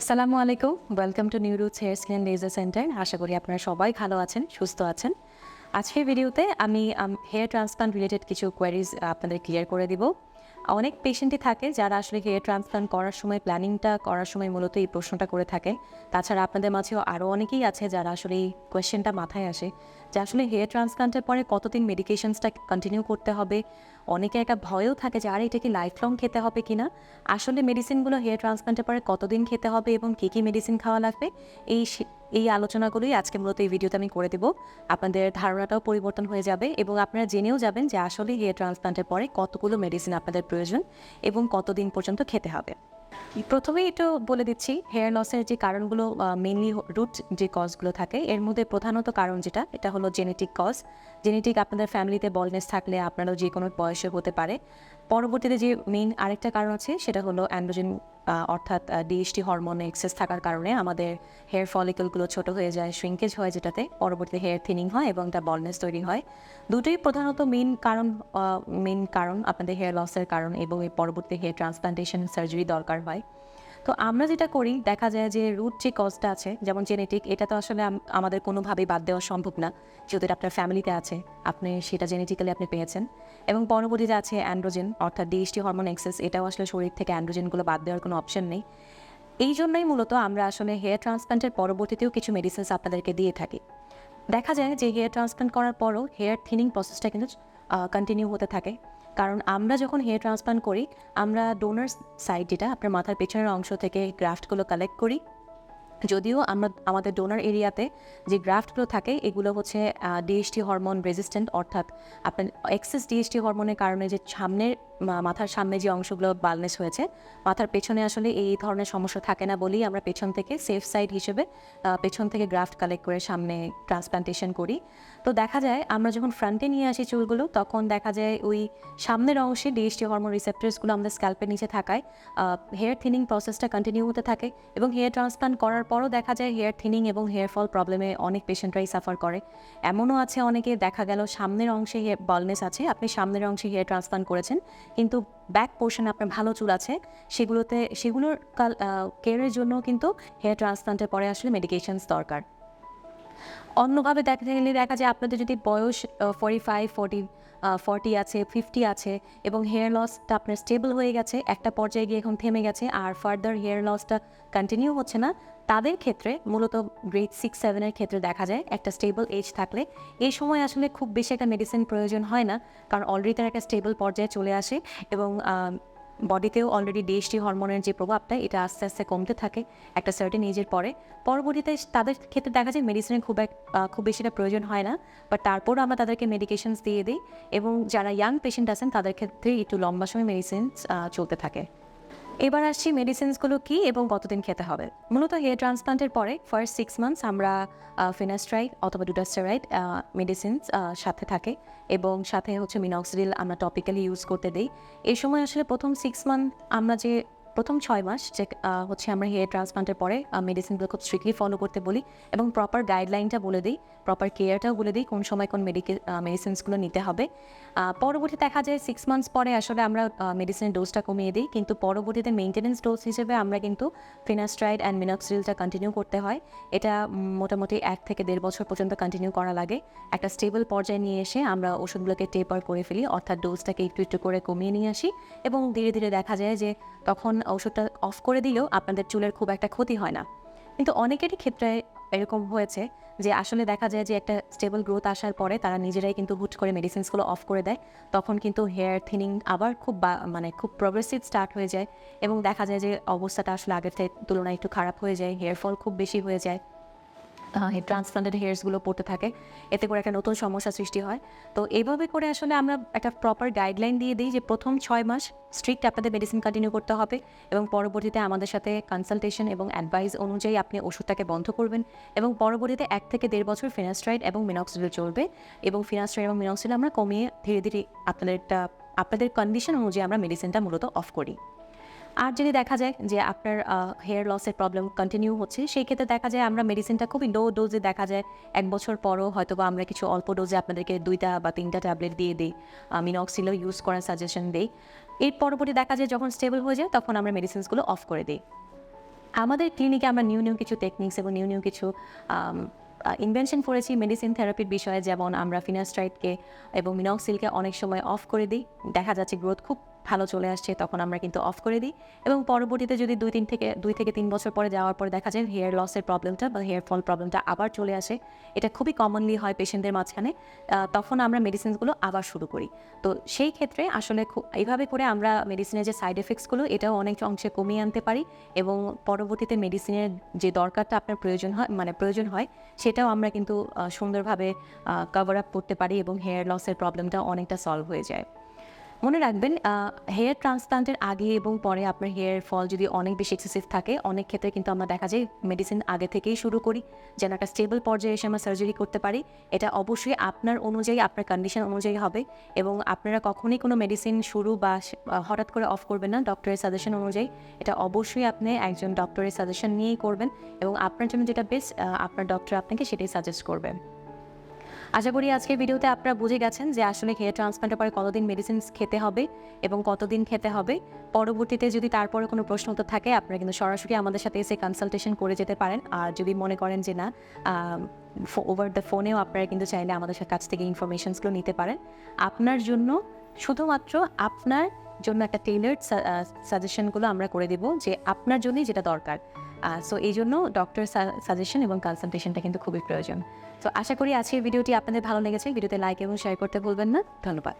আসসালামু আলাইকুম, welcome to new roots hair skin laser centre. আশা করি আপনারা সবাই ভালো আছেন, সুস্থ আছেন। আজকের ভিডিওতে আমি হেয়ার ট্রান্সপ্লান্ট রিলেটেড কিছু কোয়ারিজ আপনাদের ক্লিয়ার করে দিব। অনেক পেশেন্টই থাকে যারা আসলে হেয়ার ট্রান্সপ্লান্ট করার সময় প্ল্যানিংটা করার সময় মূলত এই প্রশ্নটা করে থাকে। তাছাড়া আপনাদের মাঝেও আরও অনেকেই আছে যারা আসলে এই কোয়েশ্চেনটা মাথায় আসে যে আসলে হেয়ার ট্রান্সপ্লান্টের পরে কতদিন মেডিকেশনসটা কন্টিনিউ করতে হবে। অনেকে একটা ভয়ও থাকে যে আরে এটা কি লাইফ লং খেতে হবে কিনা। আসলে মেডিসিনগুলো হেয়ার ট্রান্সপ্লান্টের পরে কতদিন খেতে হবে এবং কী কী মেডিসিন খাওয়া লাগবে এই আলোচনাগুলোই আজকে মূলত এই ভিডিওতে আমি করে দেব। আপনাদের ধারণাটাও পরিবর্তন হয়ে যাবে এবং আপনারা জেনেও যাবেন যে আসলে হেয়ার ট্রান্সপ্লান্টের পরে কতগুলো মেডিসিন আপনাদের প্রয়োজন এবং কতদিন পর্যন্ত খেতে হবে। প্রথমেই একটু বলে দিচ্ছি, হেয়ার লসের যে কারণগুলো মেইনলি রুট যে কজগুলো থাকে এর মধ্যে প্রধানত কারণ যেটা এটা হলো জেনেটিক কজ। জেনেটিক আপনাদের ফ্যামিলিতে বলনেস থাকলে আপনারাও যে কোনো বয়সে হতে পারে। পরবর্তীতে যে মেইন আরেকটা কারণ আছে সেটা হলো অ্যান্ড্রোজেন অর্থাৎ ডিএসটি হরমোনে এক্সেস থাকার কারণে আমাদের হেয়ার ফলিকলগুলো ছোট হয়ে যায়, শ্রিঙ্কেজ হয়, যেটাতে পরবর্তীতে হেয়ার থিনিং হয় এবং একটা বলনেস তৈরি হয়। দুটোই প্রধানত মেইন কারণ আপনাদের হেয়ার লসের কারণ এবং এই পরবর্তী হেয়ার ট্রান্সপ্লান্টেশন সার্জারি দরকার হয়। তো আমরা যেটা করি দেখা যায় যে রুট যে কজটা আছে যেমন জেনেটিক, এটা তো আসলে আমাদের কোনোভাবেই বাদ দেওয়া সম্ভব না, যেহেতু এটা আপনার ফ্যামিলিতে আছে, আপনি সেটা জেনেটিক্যালি আপনি পেয়েছেন। এবং পরবর্তীতে আছে অ্যান্ড্রোজেন অর্থাৎ ডিএসটি হরমোন এক্সেস, এটাও আসলে শরীর থেকে অ্যান্ড্রোজেনগুলো বাদ দেওয়ার কোনো অপশন নেই। এই জন্যই মূলত আমরা আসলে হেয়ার ট্রান্সপ্লান্টের পরবর্তীতেও কিছু মেডিসিনস আপনাদেরকে দিয়ে থাকি। দেখা যায় যে হেয়ার ট্রান্সপ্লান্ট করার পরও হেয়ার থিনিং প্রসেসটা কিন্তু কন্টিনিউ হতে থাকে। কারণ আমরা যখন হেয়ার ট্রান্সপ্লান্ট করি আমরা ডোনার সাইড, যেটা আপনার মাথার পেছনের অংশ থেকে গ্রাফটগুলো কালেক্ট করি। যদিও আমাদের ডোনার এরিয়াতে যে গ্রাফটগুলো থাকে এগুলো হচ্ছে ডিএসটি হরমোন রেজিস্ট্যান্ট, অর্থাৎ আপনার এক্সেস ডিএসটি হরমোনের কারণে যে মাথার সামনে যে অংশগুলো বালনেস হয়েছে, মাথার পেছনে আসলে এই ধরনের সমস্যা থাকে না বলেই আমরা পেছন থেকে সেফ সাইড হিসেবে পেছন থেকে গ্রাফট কালেক্ট করে সামনে ট্রান্সপ্লান্টেশন করি। তো দেখা যায় আমরা যখন ফ্রন্টে নিয়ে আসি চুলগুলো, তখন দেখা যায় ওই সামনের অংশে ডিএসটি হরমোন রিসেপ্টরসগুলো আমাদের স্ক্যাল্পের নিচে থাকায় হেয়ার থিনিং প্রসেসটা কন্টিনিউ হতে থাকে এবং হেয়ার ট্রান্সপ্লান্ট করার পরও দেখা যায় হেয়ার থিনিং এবং হেয়ার ফল প্রবলেমে অনেক পেশেন্টরাই সাফার করে। এমনও আছে অনেকে দেখা গেল সামনের অংশে বলনেস আছে, আপনি সামনের অংশে হেয়ার ট্রান্সপ্লান্ট করেছেন কিন্তু ব্যাক পোর্শনে আপনার ভালো চুল আছে, সেগুলোর কেয়ারের জন্য কিন্তু হেয়ার ট্রান্সপ্লান্টের পরে আসলে মেডিকেশনস দরকার। অন্যভাবে দেখা গেলে দেখা যায় আপনাদের যদি বয়স 40 আছে, 50 আছে এবং হেয়ার লসটা আপনার স্টেবল হয়ে গেছে, একটা পর্যায়ে গিয়ে এখন থেমে গেছে আর ফার্দার হেয়ার লসটা কন্টিনিউ হচ্ছে না, তাদের ক্ষেত্রে মূলত গ্রেড 6-7 ক্ষেত্রে দেখা যায় একটা স্টেবল এজ থাকলে এই সময় আসলে খুব বেশি একটা মেডিসিন প্রয়োজন হয় না, কারণ অলরেডি তার একটা স্টেবল পর্যায়ে চলে আসে এবং বডিতেও অলরেডি ডিএসটি হরমোনের যে প্রভাবটা এটা আস্তে আস্তে কমতে থাকে একটা সার্টেন এজের পরে। পরবর্তীতে তাদের ক্ষেত্রে দেখা যায় মেডিসিনের খুব বেশিটা প্রয়োজন হয় না, বাট তারপরও আমরা তাদেরকে মেডিকেশনস দিয়ে দিই এবং যারা ইয়াং পেশেন্ট আছেন তাদের ক্ষেত্রে একটু লম্বা সময় মেডিসিন চলতে থাকে। এবার আসছি মেডিসিনসগুলো কী এবং কতদিন খেতে হবে। মূলত হেয়ার ট্রান্সপ্লান্টের পরে ফার্স্ট 6 মান্থস আমরা ফিনাস্ট্রাইড অথবা ডুটাস্টেরয়েড মেডিসিনস সাথে থাকে এবং সাথে হচ্ছে মিনক্সিডিল আমরা টপিক্যালি ইউজ করতে দিই। এই সময় আসলে প্রথম 6 মান্থ আমরা যে প্রথম 6 মাস যে হচ্ছে আমরা হেয়ার ট্রান্সপ্লান্টের পরে মেডিসিনগুলো খুব স্ট্রিক্টলি ফলো করতে বলি এবং প্রপার গাইডলাইনটা বলে দিই, প্রপার কেয়ারটাও বলে দিই কোন সময় কোন মেডিসিনসগুলো নিতে হবে। পরবর্তী দেখা যায় 6 মান্থস পরে আসলে আমরা মেডিসিনের ডোজটা কমিয়ে দিই, কিন্তু পরবর্তীতে মেইনটেনেন্স ডোজ হিসেবে আমরা কিন্তু ফিনাস্ট্রাইড অ্যান্ড মিনক্সিডিলটা কন্টিনিউ করতে হয়। এটা মোটামুটি 1 থেকে 1.5 বছর পর্যন্ত কন্টিনিউ করা লাগে। একটা স্টেবল পর্যায়ে নিয়ে এসে আমরা ওষুধগুলোকে টেপার করে ফেলি, অর্থাৎ ডোজটাকে একটু একটু করে কমিয়ে নিয়ে আসি এবং ধীরে ধীরে দেখা যায় যে তখন ওষুধটা অফ করে দিলেও আপনাদের চুলের খুব একটা ক্ষতি হয় না। কিন্তু অনেকেরই ক্ষেত্রে এরকম হয়েছে যে আসলে দেখা যায় যে একটা স্টেবল গ্রোথ আসার পরে তারা নিজেরাই কিন্তু হুট করে মেডিসিনসগুলো অফ করে দেয়, তখন কিন্তু হেয়ার থিনিং আবার খুব প্রগ্রেসিভ স্টার্ট হয়ে যায় এবং দেখা যায় যে অবস্থাটা আসলে আগের তুলনায় একটু খারাপ হয়ে যায়, হেয়ার ফল খুব বেশি হয়ে যায়, ট্রান্সপ্লান্টেড হেয়ার্সগুলো পড়তে থাকে, এতে করে একটা নতুন সমস্যা সৃষ্টি হয়। তো এইভাবে করে আসলে আমরা একটা প্রপার গাইডলাইন দিয়ে দিই যে প্রথম 6 মাস স্ট্রিক্ট আপনাদের মেডিসিন কন্টিনিউ করতে হবে এবং পরবর্তীতে আমাদের সাথে কনসালটেশন এবং অ্যাডভাইস অনুযায়ী আপনি ওষুধটাকে বন্ধ করবেন এবং পরবর্তীতে 1 থেকে 1.5 বছর ফিনাস্ট্রাইড এবং মিনক্সিডিল চলবে এবং ফিনাস্ট্রাইড এবং মিনক্সিডিল আমরা কমিয়ে ধীরে ধীরে আপনাদের কন্ডিশন অনুযায়ী আমরা মেডিসিনটা মূলত অফ করি। আর যদি দেখা যায় যে আপনার হেয়ার লসের প্রবলেম কন্টিনিউ হচ্ছে, সেই ক্ষেত্রে দেখা যায় আমরা মেডিসিনটা খুবই লো ডোজে, দেখা যায় 1 বছর পরও হয়তো বা আমরা কিছু অল্প ডোজে আপনাদেরকে 2টা বা 3টা ট্যাবলেট দিয়ে দিই, মিনক্সিডিলও ইউজ করার সাজেশন দিই। এর পরবর্তী দেখা যায় যখন স্টেবল হয়ে যায় তখন আমরা মেডিসিনসগুলো অফ করে দিই। আমাদের ক্লিনিকে আমরা নিউ কিছু টেকনিক্স এবং নিউ কিছু ইনভেনশন করেছি মেডিসিন থেরাপির বিষয়ে, যেমন আমরা ফিনাস্ট্রাইডকে এবং মিনক্সিলকে অনেক সময় অফ করে দিই। দেখা যাচ্ছে গ্রোথ খুব ভালো চলে আসছে, তখন আমরা কিন্তু অফ করে দিই, এবং পরবর্তীতে যদি 2 থেকে 3 বছর পরে যাওয়ার পরে দেখা যায় হেয়ার লসের প্রবলেমটা বা হেয়ার ফল প্রবলেমটা আবার চলে আসে, এটা খুবই কমনলি হয় পেশেন্টদের মাঝখানে, তখন আমরা মেডিসিনসগুলো আবার শুরু করি। তো সেই ক্ষেত্রে আসলে এইভাবে করে আমরা মেডিসিনের যে সাইড এফেক্টসগুলো এটাও অনেক অংশে কমিয়ে আনতে পারি, এবং পরবর্তীতে মেডিসিনের যে দরকারটা আপনার প্রয়োজন হয় সেটাও আমরা কিন্তু সুন্দরভাবে কভার আপ করতে পারি, এবং হেয়ার লসের প্রবলেমটা অনেকটা সলভ হয়ে যায়। মনে রাখবেন, হেয়ার ট্রান্সপ্লান্টের আগে এবং পরে আপনার হেয়ার ফল যদি অনেক বেশি এক্সেসিভ থাকে, অনেক ক্ষেত্রে কিন্তু আমরা দেখা যায় মেডিসিন আগে থেকেই শুরু করি, যেন একটা স্টেবল পর্যায়ে এসে আমরা সার্জারি করতে পারি। এটা অবশ্যই আপনার অনুযায়ী, আপনার কন্ডিশন অনুযায়ী হবে, এবং আপনারা কখনোই কোনো মেডিসিন শুরু বা হঠাৎ করে অফ করবেন না ডক্টরের সাজেশন অনুযায়ী। এটা অবশ্যই আপনি একজন ডক্টরের সাজেশন নিয়েই করবেন, এবং আপনার জন্য যেটা বেস্ট আপনার ডক্টর আপনাকে সেটাই সাজেস্ট করবে। আশা করি আজকের ভিডিওতে আপনারা বুঝে গেছেন যে আসলে হেয়ার ট্রান্সপ্লান্টের পরে কতদিন মেডিসিন খেতে হবে এবং কতদিন খেতে হবে। পরবর্তীতে যদি তারপরে কোনো প্রশ্ন উত্তর থাকে, আপনারা কিন্তু সরাসরি আমাদের সাথে এসে কনসালটেশন করে যেতে পারেন। আর যদি মনে করেন যে না, ওভার দ্য ফোনেও আপনারা কিন্তু চাইলে আমাদের কাছ থেকে ইনফরমেশনসগুলো নিতে পারেন। আপনার জন্য, শুধুমাত্র আপনার জন্য একটা টেইলার্ড সাজেশনগুলো আমরা করে দেব, যে আপনার জন্যই যেটা দরকার। সো এই জন্য ডক্টর সাজেশন এবং কনসালটেশনটা কিন্তু খুবই প্রয়োজন। তো আশা করি আজকের ভিডিওটি আপনাদের ভালো লেগেছে। ভিডিওতে লাইক এবং শেয়ার করতে ভুলবেন না। ধন্যবাদ।